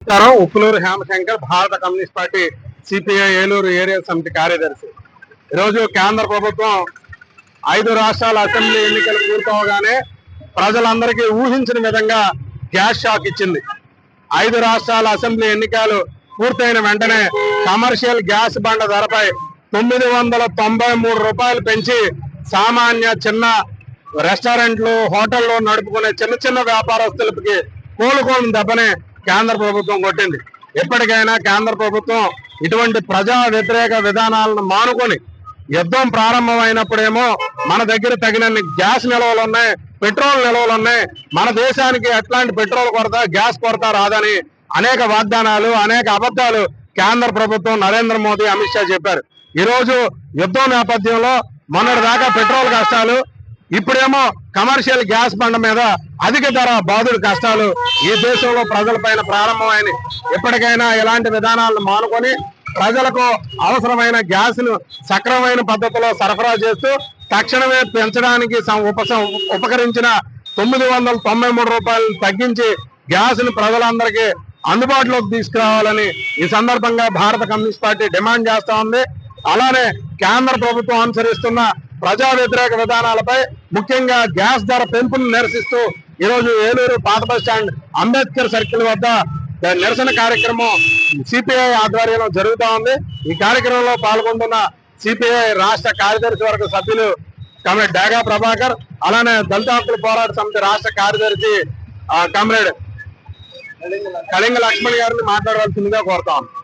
నమస్కారం. ఉప్పులూరు హేమశంకర్, భారత communist party CPI Eluru area సమితి కార్యదర్శి. ఈరోజు కేంద్ర ప్రభుత్వం 5 రాష్ట్రాల అసెంబ్లీ ఎన్నికలు పూర్తవగానే ప్రజలందరికీ ఊహించిన విధంగా గ్యాస్ షాక్ ఇచ్చింది. 5 రాష్ట్రాల అసెంబ్లీ ఎన్నికలు పూర్తయిన వెంటనే కమర్షియల్ గ్యాస్ బండ ధరపై 993 రూపాయలు పెంచి సామాన్య చిన్న రెస్టారెంట్లు, హోటళ్లు నడుపుకునే చిన్న చిన్న వ్యాపారస్తులకి కోలుకోని దెబ్బనే కేంద్ర ప్రభుత్వం కొట్టింది. ఎప్పటికైనా కేంద్ర ప్రభుత్వం ఇటువంటి ప్రజా వ్యతిరేక విధానాలను మానుకొని, యుద్ధం ప్రారంభమైనప్పుడేమో మన దగ్గర తగినన్ని గ్యాస్ నిల్వలు ఉన్నాయి, పెట్రోల్ నిల్వలు ఉన్నాయి, మన దేశానికి ఎట్లాంటి పెట్రోల్ కొరత, గ్యాస్ కొరత రాదని అనేక వాగ్దానాలు, అనేక అబద్ధాలు కేంద్ర ప్రభుత్వం నరేంద్ర మోదీ, అమిత్ షా చెప్పారు. ఈరోజు యుద్ధం నేపథ్యంలో మొన్నటి దాకా పెట్రోల్ కష్టాలు, ఇప్పుడేమో కమర్షియల్ గ్యాస్ బండ మీద అధిక ధర బాధుడు కష్టాలు ఈ దేశంలో ప్రజలపైన ప్రారంభమైనవి. ఎప్పటికైనా ఇలాంటి విధానాలను మానుకొని ప్రజలకు అవసరమైన గ్యాస్ ను సక్రమమైన పద్ధతిలో సరఫరా చేస్తూ తక్షణమే పెంచడానికి ఉపకరించిన 993 రూపాయలను తగ్గించి గ్యాస్ ను ప్రజలందరికీ అందుబాటులోకి తీసుకురావాలని ఈ సందర్భంగా భారత కమ్యూనిస్ట్ పార్టీ డిమాండ్ చేస్తా ఉంది. అలానే కేంద్ర ప్రభుత్వం అనుసరిస్తున్న ప్రజా వ్యతిరేక విధానాలపై, ముఖ్యంగా గ్యాస్ ధర పెంపును నిరసిస్తూ ఈరోజు ఏలూరు పాత బస్ స్టాండ్ అంబేద్కర్ సర్కిల్ వద్ద నిరసన కార్యక్రమం సిపిఐ ఆధ్వర్యంలో జరుగుతూ ఉంది. ఈ కార్యక్రమంలో పాల్గొంటున్న సిపిఐ రాష్ట్ర కార్యదర్శి వర్గ సభ్యులు కామ్రేడ్ డాగా ప్రభాకర్, అలానే దళిత హక్కుల పోరాట సమితి రాష్ట్ర కార్యదర్శి కామ్రేడ్ కళింగ లక్ష్మణ్ గారిని మాట్లాడవలసిందిగా కోరుతా ఉన్నాం.